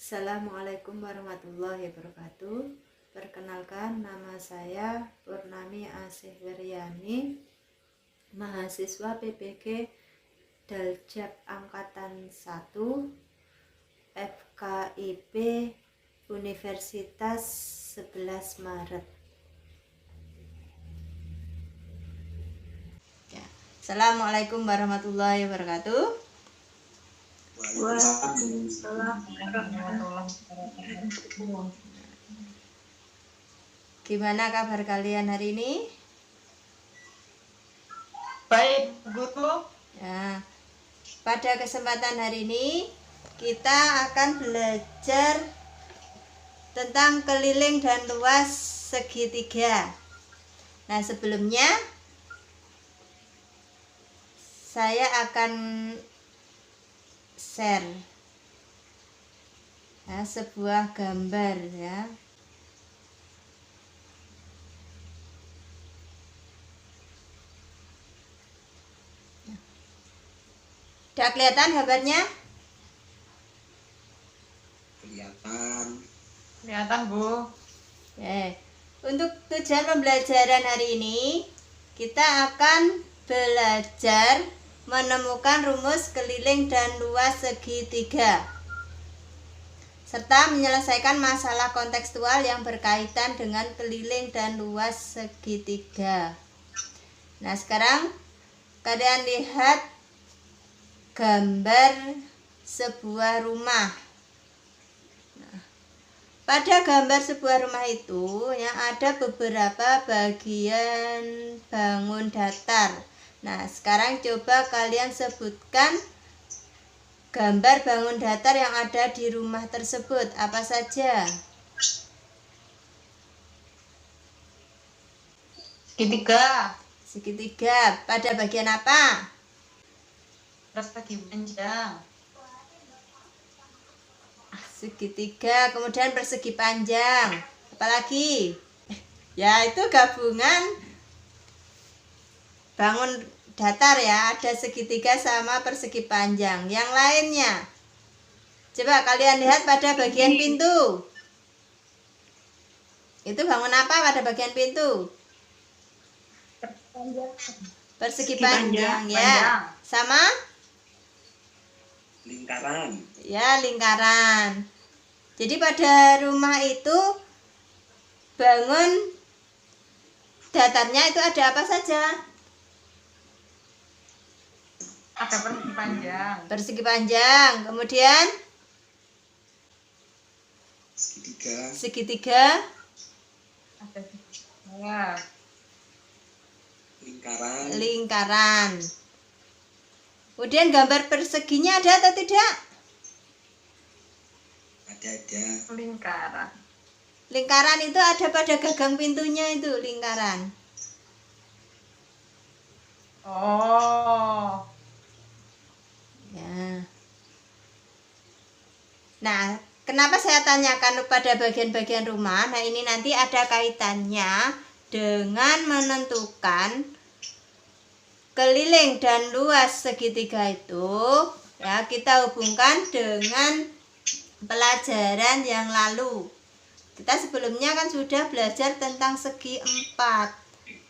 Assalamualaikum warahmatullahi wabarakatuh. Perkenalkan, nama saya Purnami Asih Wiryani, mahasiswa PPG Daljab Angkatan 1 FKIP Universitas 11 Maret. Ya. Assalamualaikum warahmatullahi wabarakatuh. Waalaikumsalam warahmatullahi wabarakatuh. Gimana kabar kalian hari ini? Baik, Guru. Ya, pada kesempatan hari ini kita akan belajar tentang keliling dan luas segitiga. Nah, sebelumnya saya akan share sebuah gambar ya. Udah kelihatan gambarnya? Kelihatan, Bu. Untuk tujuan pembelajaran hari ini, kita akan belajar menemukan rumus keliling dan luas segitiga, serta menyelesaikan masalah kontekstual yang berkaitan dengan keliling dan luas segitiga. Nah, sekarang kalian lihat gambar sebuah rumah. Nah, pada gambar sebuah rumah itu ya, ada beberapa bagian bangun datar. Nah, sekarang coba kalian sebutkan gambar bangun datar yang ada di rumah tersebut. Apa saja? Segitiga. Segitiga. Pada bagian apa? Persegi panjang. Segitiga, kemudian persegi panjang. Apalagi? Ya, itu gabungan bangun datar ya, ada segitiga sama persegi panjang. Yang lainnya, coba kalian lihat pada bagian pintu. Itu bangun apa pada bagian pintu? Persegi panjang ya. Panjang. Sama? Lingkaran. Ya, lingkaran. Jadi pada rumah itu bangun datarnya itu ada apa saja? Ada persegi panjang. Persegi panjang, kemudian Segitiga. segitiga, Ada segitiga. Lingkaran. lingkaran. Kemudian gambar perseginya ada atau tidak? Ada. Lingkaran. Lingkaran itu ada pada gagang pintunya itu, lingkaran. Oh. Ya. Nah, kenapa saya tanyakan pada bagian-bagian rumah? Nah, ini nanti ada kaitannya dengan menentukan keliling dan luas segitiga itu. Ya, kita hubungkan dengan pelajaran yang lalu. Kita sebelumnya kan sudah belajar tentang segi empat.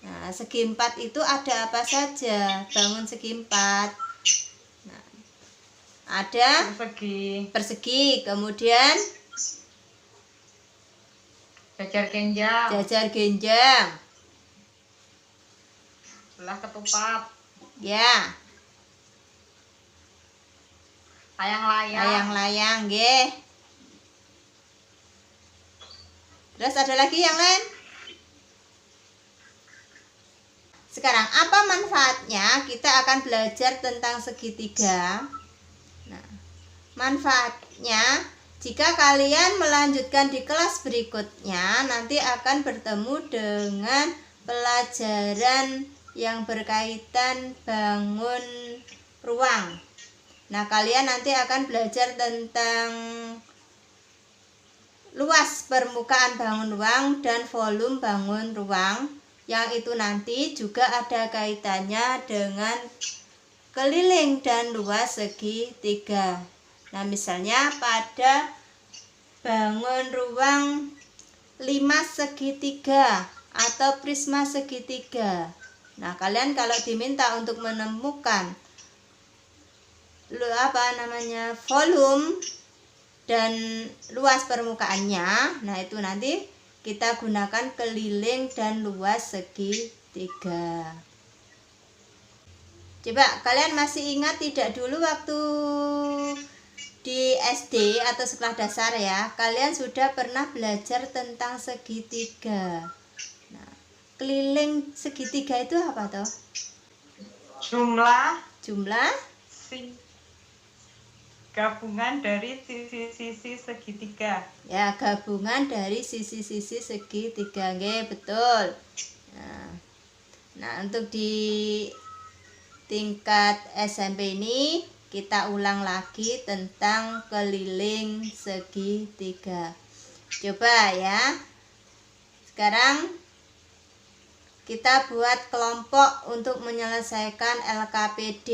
Nah, segi empat itu ada apa saja? Bangun segi empat. Nah, ada persegi, kemudian Jajar genjang. jajar genjang. Belah ketupat. Ya, Layang-layang. layang-layang, nggih. Terus ada lagi yang lain? Sekarang apa manfaatnya? Kita akan belajar tentang segitiga. Nah, manfaatnya jika kalian melanjutkan di kelas berikutnya, nanti akan bertemu dengan pelajaran yang berkaitan bangun ruang. Nah, kalian nanti akan belajar tentang luas permukaan bangun ruang dan volume bangun ruang, yang itu nanti juga ada kaitannya dengan keliling dan luas segitiga. Nah, misalnya pada bangun ruang 5 segitiga atau prisma segitiga. Nah, kalian kalau diminta untuk menemukan volume dan luas permukaannya, nah itu nanti kita gunakan keliling dan luas segitiga. Coba kalian masih ingat tidak dulu waktu di SD atau sekolah dasar ya, kalian sudah pernah belajar tentang segitiga. Nah, keliling segitiga itu apa toh? Jumlah gabungan dari sisi-sisi segitiga. Ya, gabungan dari sisi-sisi segitiga, nggih, betul. Nah, untuk di tingkat SMP ini kita ulang lagi tentang keliling segitiga. Coba ya. Sekarang kita buat kelompok untuk menyelesaikan LKPD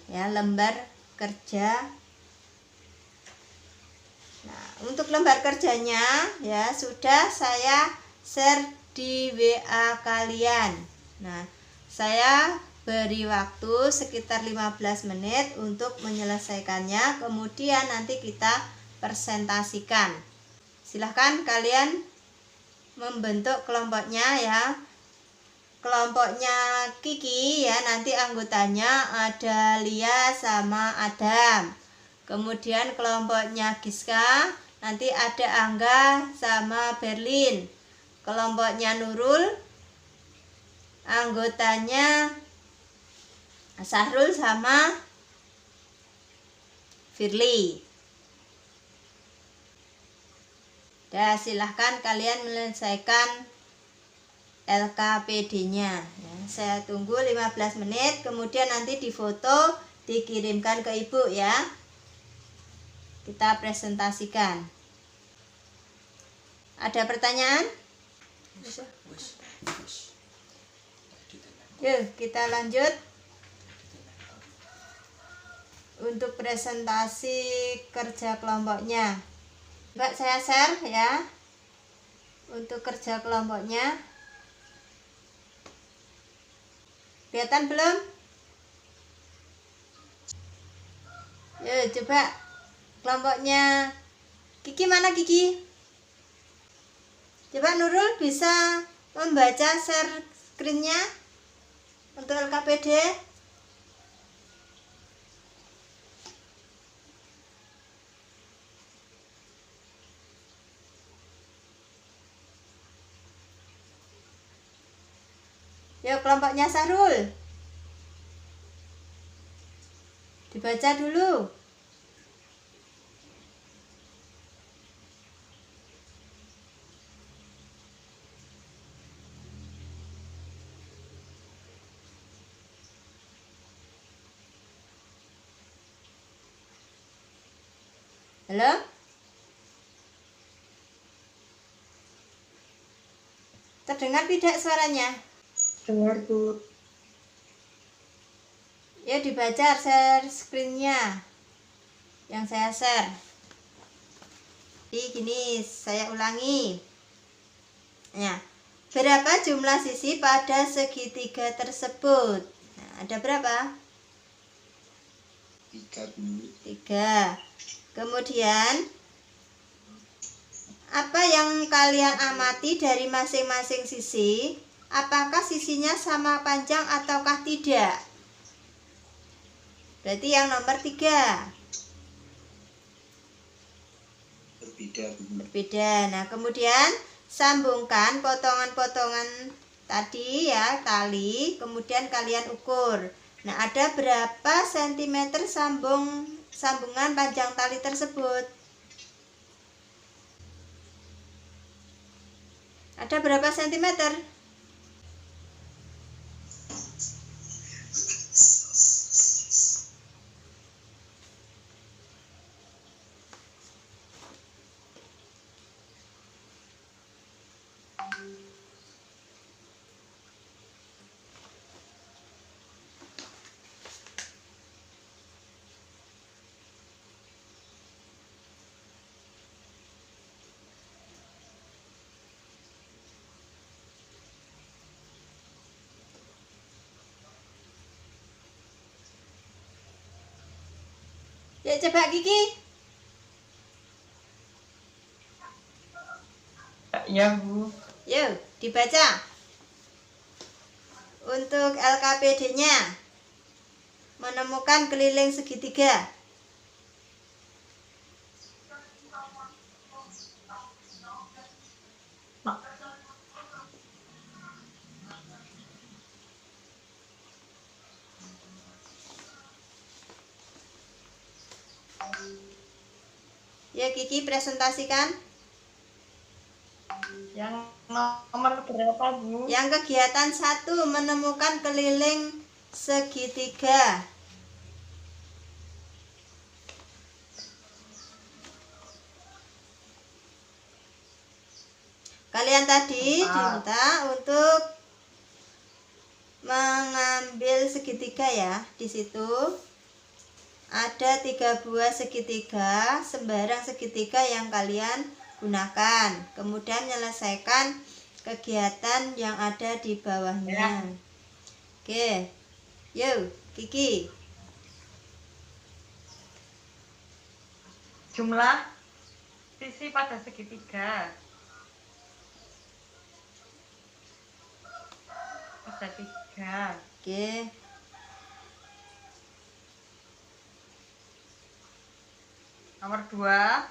ya, lembar kerja. Nah, untuk lembar kerjanya ya sudah saya share di WA kalian. Nah, saya beri waktu sekitar 15 menit untuk menyelesaikannya, kemudian nanti kita presentasikan. Silahkan kalian membentuk kelompoknya ya. Kelompoknya Kiki ya, nanti anggotanya ada Lia sama Adam. Kemudian kelompoknya Giska nanti ada Angga sama Berlin. Kelompoknya Nurul anggotanya Sahrul sama Firly. Dan silahkan kalian menyelesaikan LKPD-nya ya, saya tunggu 15 menit, kemudian nanti difoto dikirimkan ke ibu ya, kita presentasikan. Ada pertanyaan? Yuk kita lanjut untuk presentasi kerja kelompoknya. Mbak, saya share ya untuk kerja kelompoknya. Kelihatan belum? Yuk coba kelompoknya Kiki mana Kiki? Coba Nurul bisa membaca share screen-nya untuk LKPD. Yuk kelompoknya Sahrul, dibaca dulu. Halo? Terdengar tidak suaranya? Dengar, Bu. Ya dibaca share screen-nya yang saya share. Jadi gini, saya ulangi. Ya, berapa jumlah sisi pada segitiga tersebut? Nah, ada berapa? 3. Kemudian apa yang kalian amati dari masing-masing sisi? Apakah sisinya sama panjang ataukah tidak? Berarti yang nomor 3. Berbeda. Nah, kemudian sambungkan potongan-potongan tadi ya, tali, kemudian kalian ukur. Nah, ada berapa sentimeter sambungan panjang tali tersebut? Ada berapa sentimeter? Yuk coba Kiki. Ya, Bu. Yuk dibaca. Untuk LKPD-nya menemukan keliling segitiga. Ya Kiki presentasikan. Yang nomor berapa, Bu? Yang kegiatan 1 menemukan keliling segitiga. Kalian tadi diminta untuk mengambil segitiga ya. Di situ ada 3 buah segitiga, sembarang segitiga yang kalian gunakan. Kemudian menyelesaikan kegiatan yang ada di bawahnya. Oke, yuk Kiki. Jumlah sisi pada segitiga. Ada 3. Oke. Nomor 2.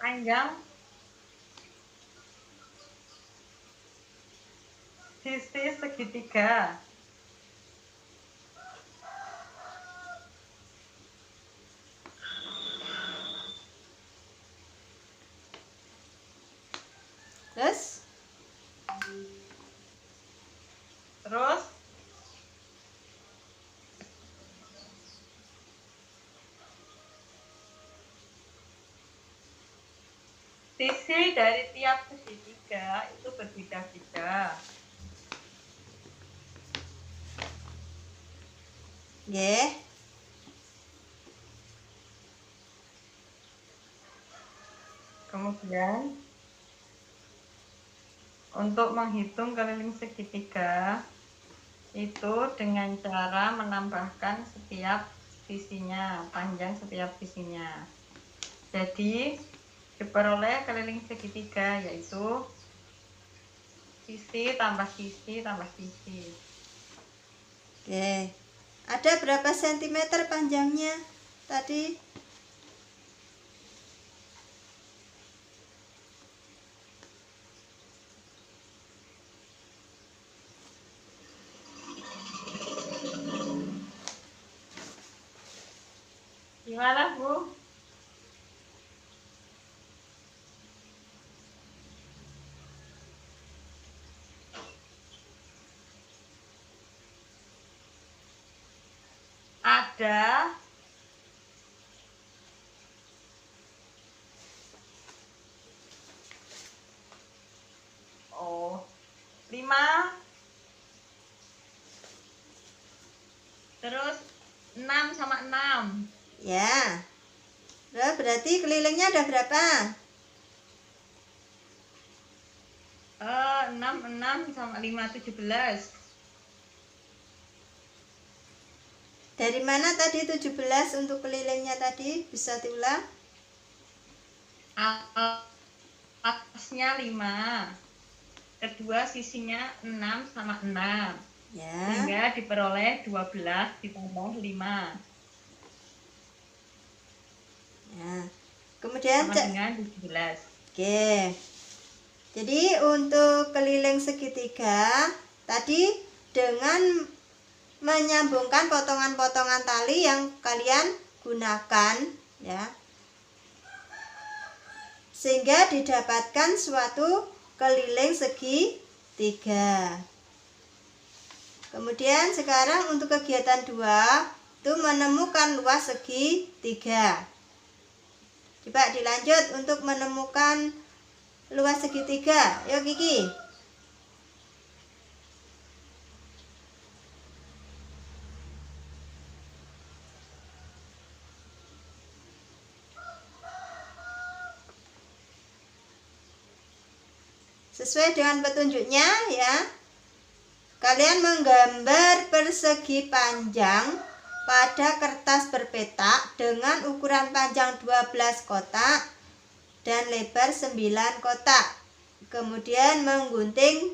Panjang sisi segitiga. Terus sisi dari tiap segitiga itu berbeda-beda. Nggih. Kemudian untuk menghitung keliling segitiga itu dengan cara menambahkan setiap sisinya, panjang setiap sisinya. Jadi diperoleh keliling segitiga yaitu sisi tambah sisi tambah sisi. Oke. Ada berapa sentimeter panjangnya tadi? Gimana, Bu? Ada oh 5, terus 6 sama 6. Ya. Berarti kelilingnya ada berapa? 6 sama 5, 17. Dari mana tadi 17 untuk kelilingnya tadi? Bisa diulang? Atasnya 5. Kedua sisinya 6 sama 6. Ya. Sehingga diperoleh 12 ditambah 5. Ya. Kemudian Sama dengan 17. Oke. Jadi untuk keliling segitiga tadi dengan menyambungkan potongan-potongan tali yang kalian gunakan ya. Sehingga didapatkan suatu keliling segitiga. Kemudian sekarang untuk kegiatan 2 itu menemukan luas segitiga. Coba dilanjut untuk menemukan luas segitiga. Yuk Kiki. Sesuai dengan petunjuknya ya. Kalian menggambar persegi panjang pada kertas berpetak dengan ukuran panjang 12 kotak dan lebar 9 kotak. Kemudian menggunting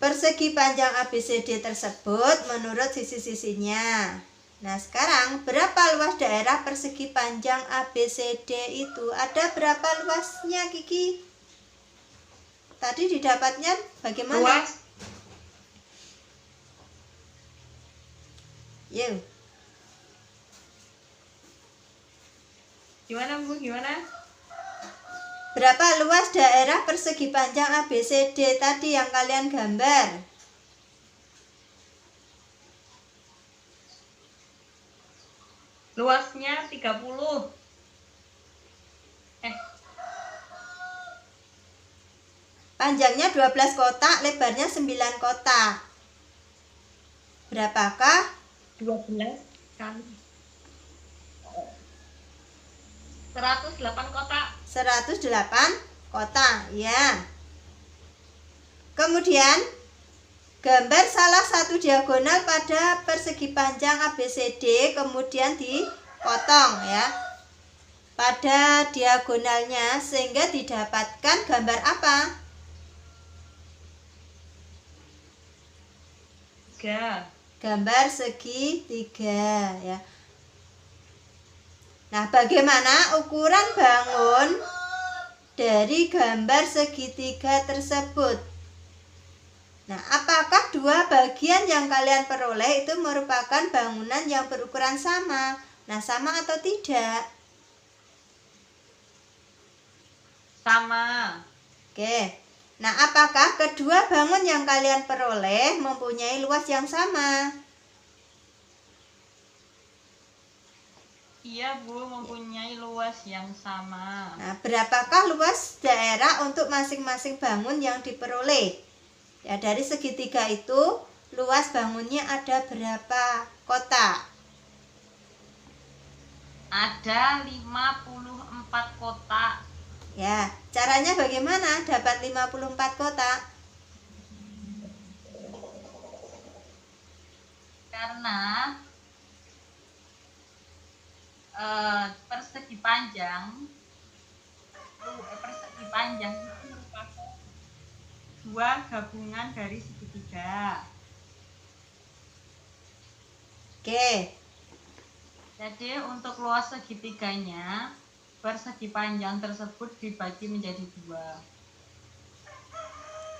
persegi panjang ABCD tersebut menurut sisi-sisinya. Nah, sekarang berapa luas daerah persegi panjang ABCD itu? Ada berapa luasnya, Kiki? Tadi didapatnya bagaimana? Luas. Yuk. Gimana, Bu? Gimana? Berapa luas daerah persegi panjang ABCD tadi yang kalian gambar? Luasnya 30. Panjangnya 12 kotak, lebarnya 9 kotak. Berapakah? 12 kali 108 kotak. 108 kotak, ya. Kemudian gambar salah satu diagonal pada persegi panjang ABCD, kemudian dipotong ya pada diagonalnya sehingga didapatkan gambar apa? 3. Gambar segitiga ya. Nah, bagaimana ukuran bangun dari gambar segitiga tersebut? Nah, apakah dua bagian yang kalian peroleh itu merupakan bangunan yang berukuran sama? Nah, sama atau tidak? Sama. Oke. Nah, apakah kedua bangun yang kalian peroleh mempunyai luas yang sama? Iya, Bu, mempunyai luas yang sama. Nah, berapakah luas daerah untuk masing-masing bangun yang diperoleh? Ya, dari segitiga itu luas bangunnya ada berapa kotak? Ada 54 kotak. Ya, caranya bagaimana dapat 54 kotak? Karena persegi panjang itu merupakan dua gabungan dari segitiga. Oke. Jadi untuk luas segitiganya, persegi panjang tersebut dibagi menjadi 2.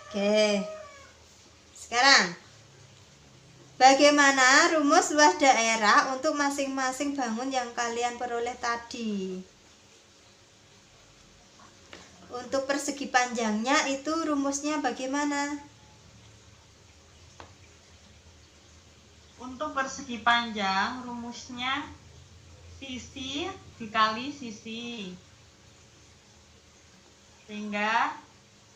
Oke. Sekarang bagaimana rumus luas daerah untuk masing-masing bangun yang kalian peroleh tadi? Untuk persegi panjangnya itu rumusnya bagaimana? Untuk persegi panjang rumusnya sisi dikali sisi. Sehingga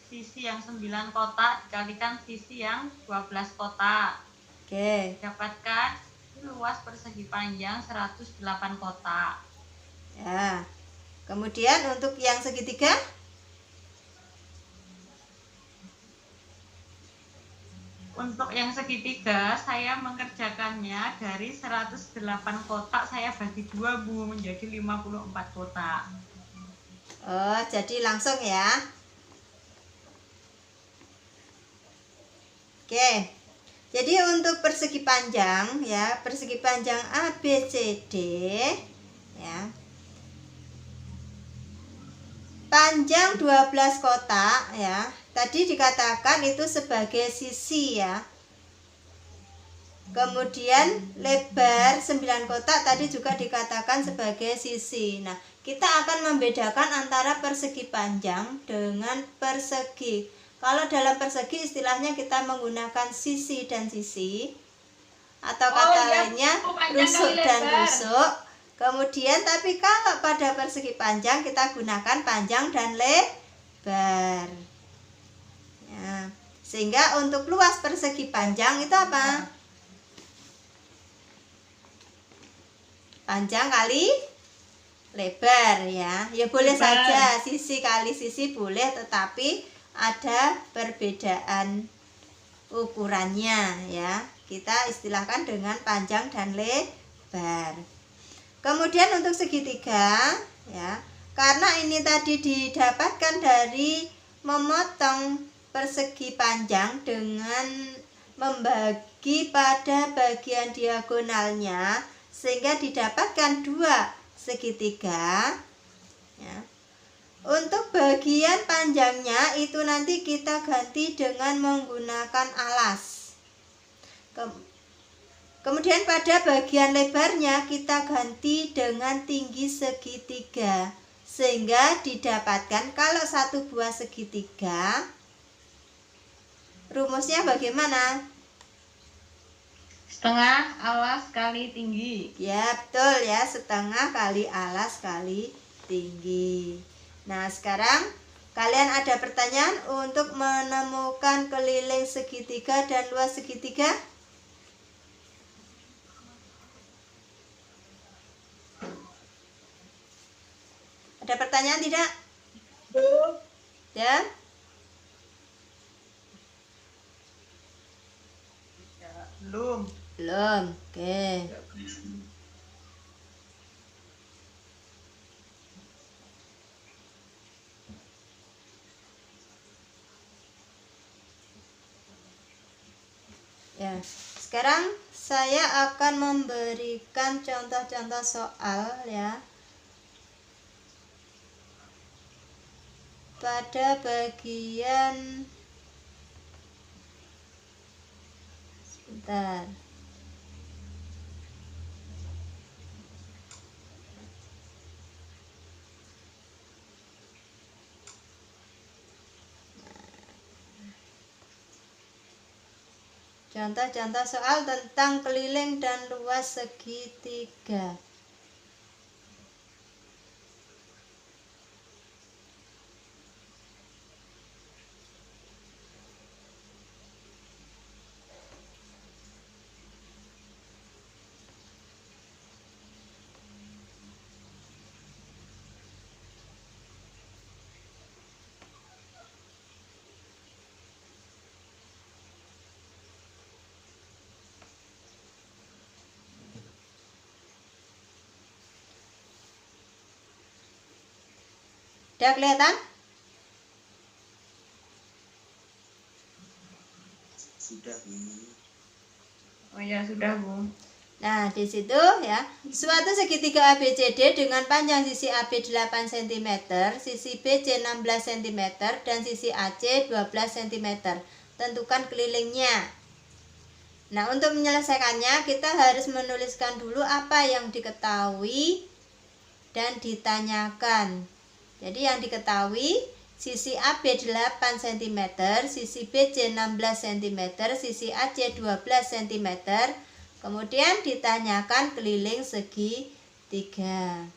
sisi yang 9 kotak dikalikan sisi yang 12 kotak. Oke. Dapatkan luas persegi panjang 108 kotak. Ya. Kemudian untuk yang segitiga? Untuk yang segitiga saya mengerjakannya dari 108 kotak saya bagi 2, Bu, menjadi 54 kotak. Oh, jadi langsung ya. Oke. Jadi untuk persegi panjang ya, persegi panjang ABCD ya. Panjang 12 kotak ya. Tadi dikatakan itu sebagai sisi ya. Kemudian lebar 9 kotak tadi juga dikatakan sebagai sisi. Nah, kita akan membedakan antara persegi panjang dengan persegi. Kalau dalam persegi istilahnya kita menggunakan sisi dan sisi, atau kata lainnya rusuk dan rusuk. Kemudian tapi kalau pada persegi panjang kita gunakan panjang dan lebar ya. Sehingga untuk luas persegi panjang itu apa? Panjang kali lebar ya. Ya boleh Lebar. saja sisi kali sisi boleh, tetapi ada perbedaan ukurannya ya. Kita istilahkan dengan panjang dan lebar. Kemudian untuk segitiga ya, karena ini tadi didapatkan dari memotong persegi panjang dengan membagi pada bagian diagonalnya sehingga didapatkan dua segitiga ya. Untuk bagian panjangnya itu nanti kita ganti dengan menggunakan alas. Kemudian pada bagian lebarnya kita ganti dengan tinggi segitiga sehingga didapatkan kalau satu buah segitiga, rumusnya bagaimana? Setengah alas kali tinggi. Ya betul ya, setengah kali alas kali tinggi. Nah sekarang kalian ada pertanyaan untuk menemukan keliling segitiga dan luas segitiga? Ada pertanyaan tidak? Ya? Belum. Belum. Oke. Ya, sekarang saya akan memberikan contoh-contoh soal ya. Pada bagian sebentar. Contoh-contoh soal tentang keliling dan luas segitiga. Udah kelihatan? Sudah, Bu. Oh ya sudah, Bu. Nah, di situ ya, suatu segitiga ABCD dengan panjang sisi AB 8 cm, sisi BC 16 cm, dan sisi AC 12 cm. Tentukan kelilingnya. Nah, untuk menyelesaikannya, kita harus menuliskan dulu apa yang diketahui dan ditanyakan. Jadi yang diketahui, sisi AB 8 cm, sisi BC 16 cm, sisi AC 12 cm. Kemudian ditanyakan keliling segitiga.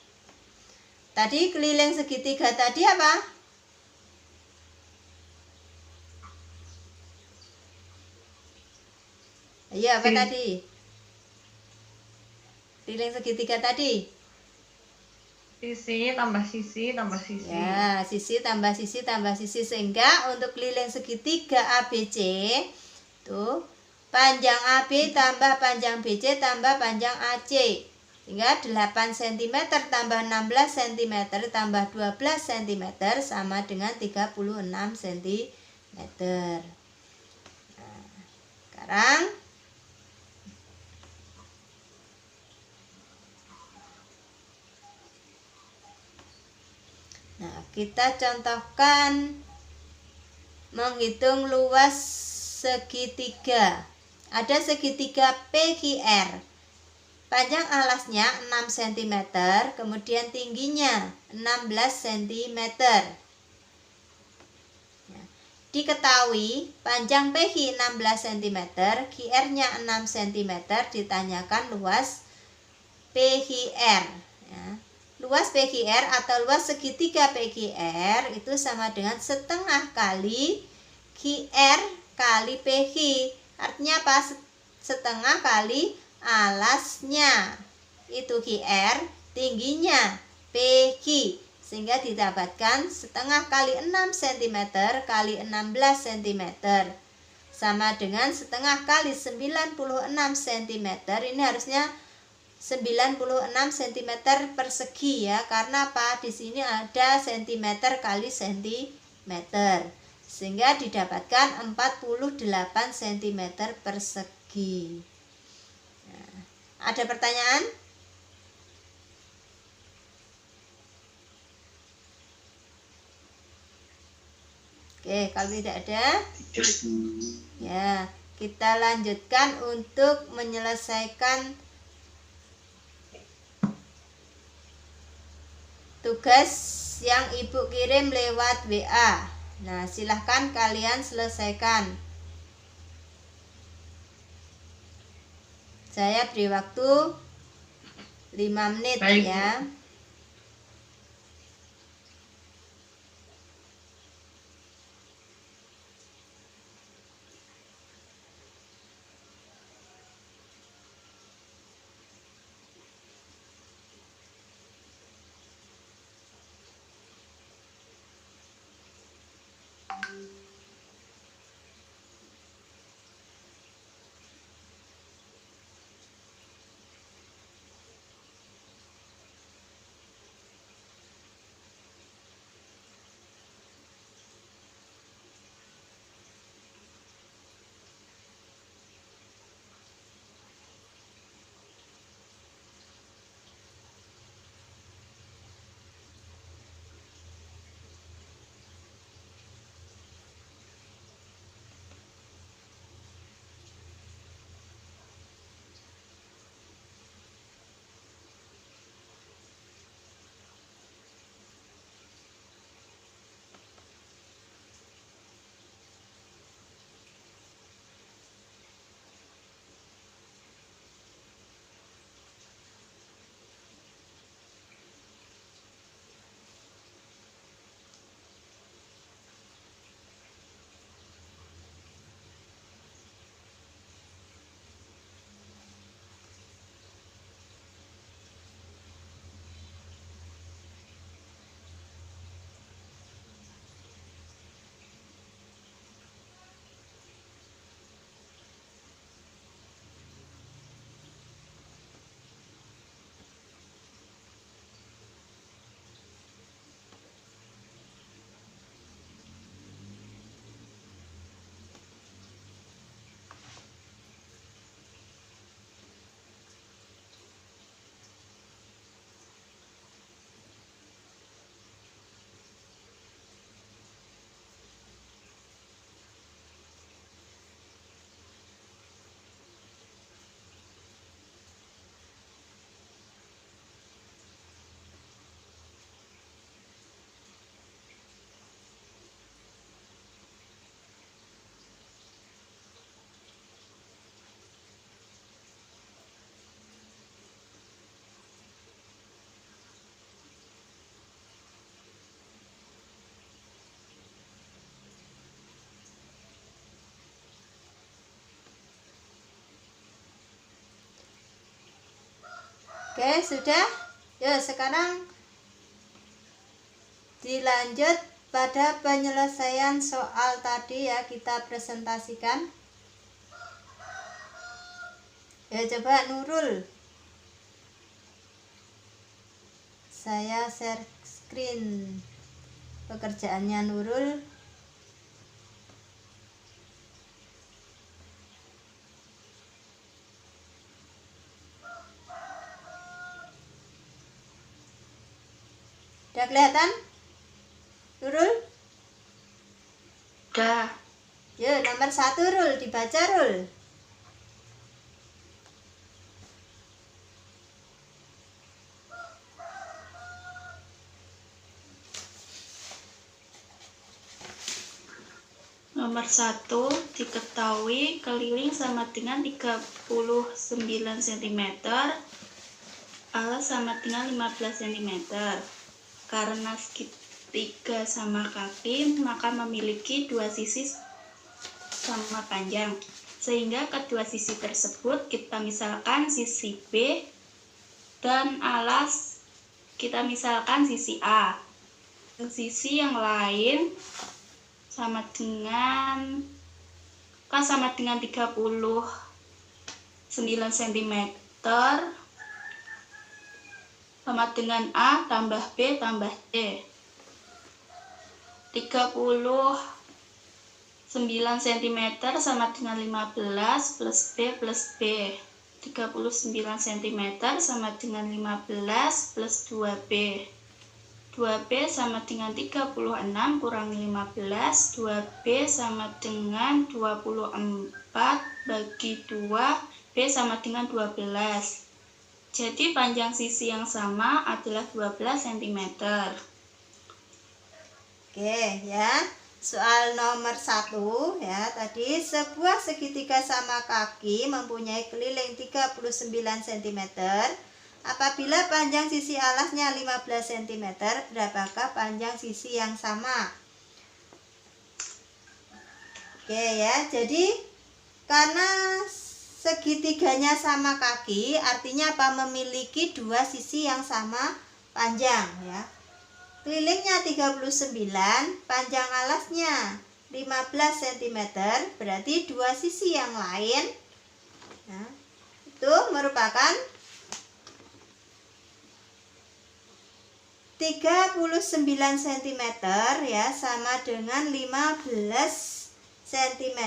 Tadi keliling segitiga tadi apa? Iya, apa tadi? Keliling segitiga tadi? Sisi tambah sisi tambah sisi. Ya, sisi tambah sisi tambah sisi, sehingga untuk keliling segitiga ABC tuh panjang AB tambah panjang BC tambah panjang AC, sehingga 8 cm tambah 16 cm tambah 12 cm sama dengan 36 cm. Nah, sekarang kita contohkan menghitung luas segitiga. Ada segitiga PQR. Panjang alasnya 6 cm, kemudian tingginya 16 cm. Diketahui panjang PQ 16 cm, QR-nya 6 cm, ditanyakan luas PQR. Ya. Luas PQR atau luas segitiga PQR itu sama dengan setengah kali QR kali PQ. Artinya apa? Setengah kali alasnya. Itu QR, tingginya PQ, sehingga didapatkan setengah kali 6 cm kali 16 cm sama dengan setengah kali 96 cm. Ini harusnya 96 cm persegi ya, karena apa? Di sini ada cm kali cm, sehingga didapatkan 48 cm persegi. Nah, ada pertanyaan? Oke, kalau tidak ada, ya kita lanjutkan untuk menyelesaikan tugas yang ibu kirim lewat WA. Nah, silahkan kalian selesaikan. Saya beri waktu 5 menit. Baik, ya. Oke, sudah. Ya, sekarang dilanjut pada penyelesaian soal tadi ya, kita presentasikan. Ya, coba Nurul. Saya share screen pekerjaannya Nurul. Udah kelihatan? Nurul? Udah. Yuk, nomor 1 Rul, dibaca Rul. Nomor 1, diketahui keliling sama dengan 39 cm, alas sama dengan 15 cm. Karena segitiga sama kaki, maka memiliki dua sisi sama panjang. Sehingga kedua sisi tersebut kita misalkan sisi B dan alas Kita misalkan sisi A. Sisi yang lain sama dengan K sama dengan 39 cm sama dengan A tambah B tambah C. 39 cm sama dengan 15 plus B plus B. 39 cm sama dengan 15 plus 2B. 2B sama dengan 36 kurangi 15. 2B sama dengan 24 bagi 2. B sama dengan 12. Jadi panjang sisi yang sama adalah 12 cm. Oke ya. Soal nomor 1 ya, tadi sebuah segitiga sama kaki mempunyai keliling 39 cm. Apabila panjang sisi alasnya 15 cm, berapakah panjang sisi yang sama? Oke ya, jadi karena segitiganya sama kaki, artinya apa? Memiliki dua sisi yang sama panjang ya. Kelilingnya 39, panjang alasnya 15 cm, berarti dua sisi yang lain nah, itu merupakan 39 cm ya, sama dengan 15 cm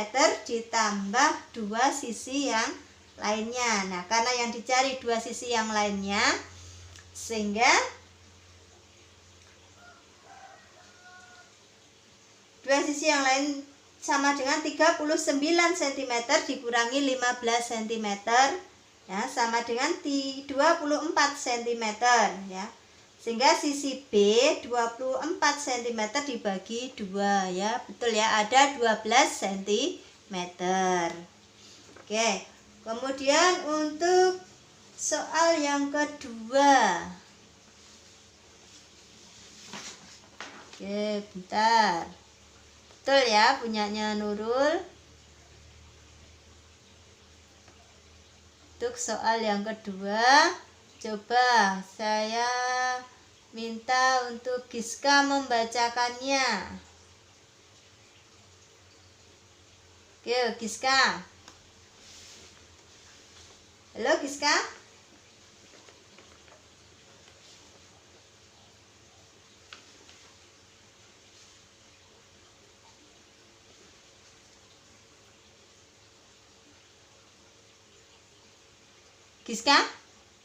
ditambah dua sisi yang lainnya. Nah, karena yang dicari dua sisi yang lainnya, sehingga dua sisi yang lain sama dengan 39 cm dikurangi 15 cm ya, sama dengan 24 cm ya. Sehingga sisi B 24 cm dibagi 2 ya. Betul ya, ada 12 cm. Oke. Kemudian untuk soal yang kedua. Oke, bentar. Betul ya, punyanya Nurul. Untuk soal yang kedua, coba saya minta untuk Giska membacakannya. Oke, Giska. Halo Giska. Giska?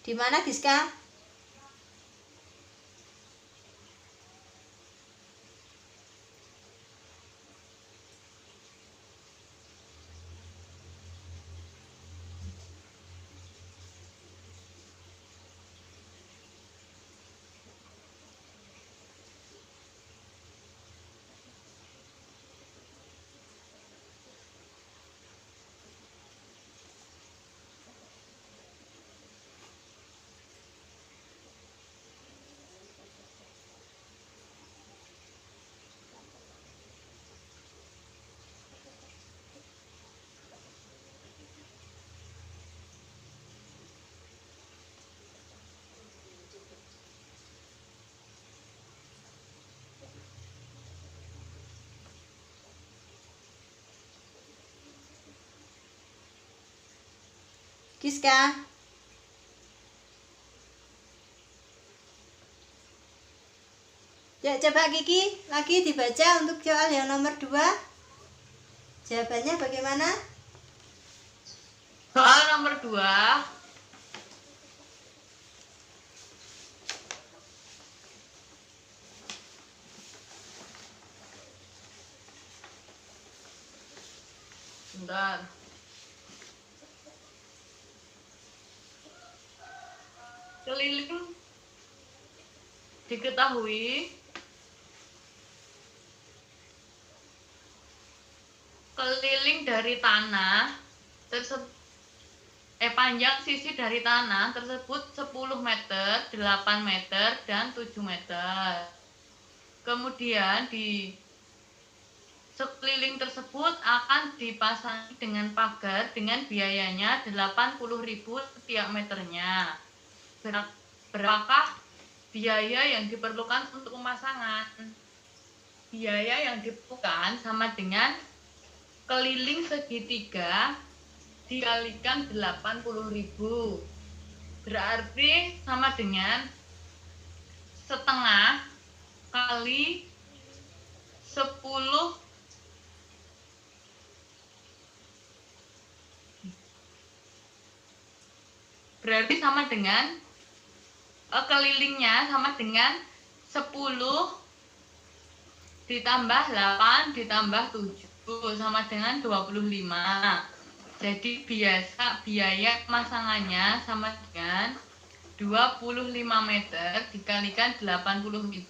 Di mana Giska? Giska? Ya, coba Kiki lagi dibaca untuk soal yang nomor 2. Jawabannya bagaimana? Soal nomor 2. Bentar. Keliling diketahui keliling dari tanah tersebut panjang sisi dari tanah tersebut 10 meter, 8 meter, dan 7 meter. Kemudian di sekeliling tersebut akan dipasangi dengan pagar dengan biayanya 80.000 setiap meternya. Berapakah biaya yang diperlukan untuk pemasangan. Biaya yang diperlukan sama dengan keliling segitiga dikalikan 80.000. Berarti sama dengan setengah kali 10 berarti sama dengan kelilingnya sama dengan 10 ditambah 8 ditambah 7 sama dengan 25. Jadi biaya pemasangannya sama dengan 25 meter dikalikan 80.000.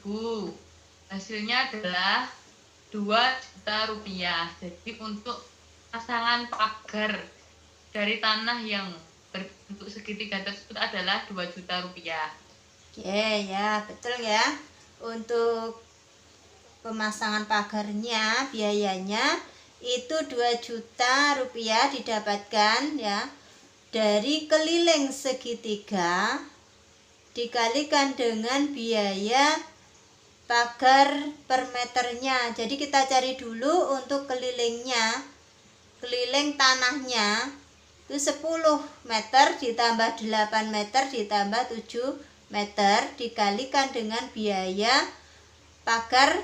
Hasilnya adalah 2 juta rupiah. Jadi untuk pasangan pagar dari tanah yang berbentuk segitiga tersebut adalah 2 juta rupiah. Oke ya, betul ya. Untuk pemasangan pagarnya biayanya itu 2 juta rupiah didapatkan ya dari keliling segitiga dikalikan dengan biaya pagar per meternya. Jadi kita cari dulu untuk kelilingnya, keliling tanahnya itu 10 meter ditambah 8 meter ditambah 7 meter dikalikan dengan biaya pagar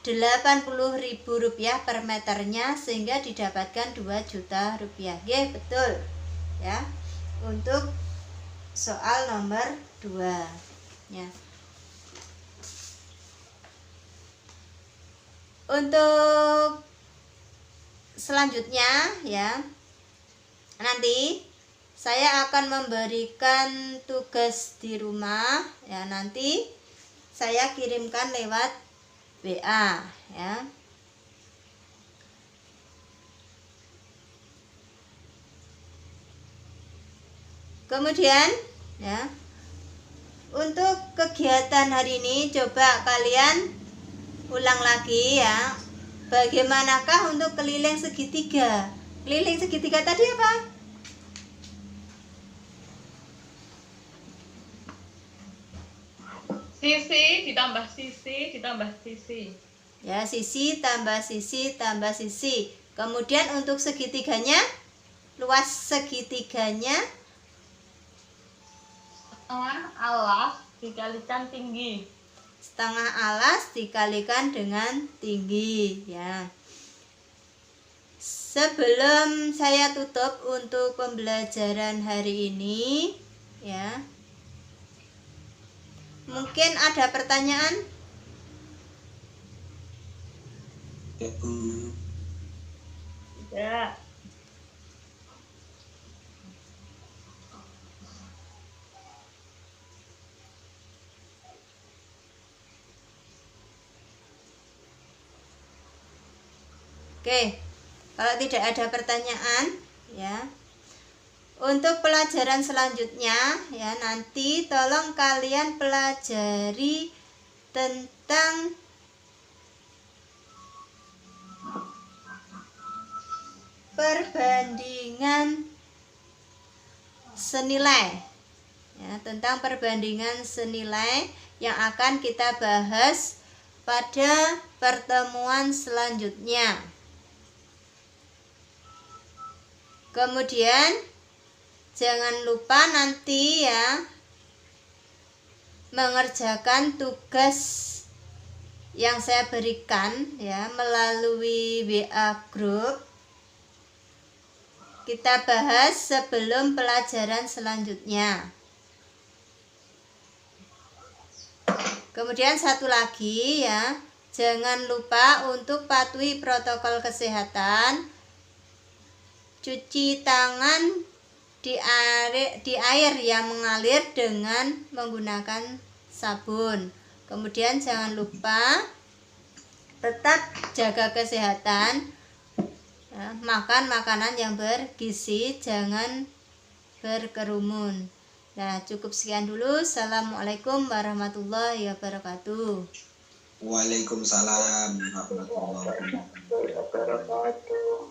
80.000 rupiah per meternya sehingga didapatkan 2 juta rupiah. Oke, betul ya untuk soal nomor 2 ya. Untuk selanjutnya ya, nanti saya akan memberikan tugas di rumah ya, nanti saya kirimkan lewat WA ya. Kemudian ya, untuk kegiatan hari ini coba kalian ulang lagi ya. Bagaimanakah untuk keliling segitiga? Keliling segitiga tadi apa? Sisi ditambah sisi ditambah sisi. Ya, sisi tambah sisi tambah sisi. Kemudian untuk segitiganya, luas segitiganya Setengah alas dikalikan tinggi. setengah alas dikalikan dengan tinggi ya. Sebelum saya tutup untuk pembelajaran hari ini ya, mungkin ada pertanyaan? Ya, Bu. Ya. Oke, kalau tidak ada pertanyaan ya, untuk pelajaran selanjutnya ya, nanti tolong kalian pelajari tentang perbandingan senilai ya, tentang perbandingan senilai yang akan kita bahas pada pertemuan selanjutnya. Kemudian jangan lupa nanti ya mengerjakan tugas yang saya berikan ya melalui WA group. Kita bahas sebelum pelajaran selanjutnya. Kemudian satu lagi ya, jangan lupa untuk patuhi protokol kesehatan. Cuci tangan di air yang mengalir dengan menggunakan sabun. Kemudian jangan lupa tetap jaga kesehatan ya, makan makanan yang bergizi, jangan berkerumun. Nah, cukup sekian dulu. Assalamualaikum warahmatullahi wabarakatuh. Waalaikumsalam warahmatullahi wabarakatuh.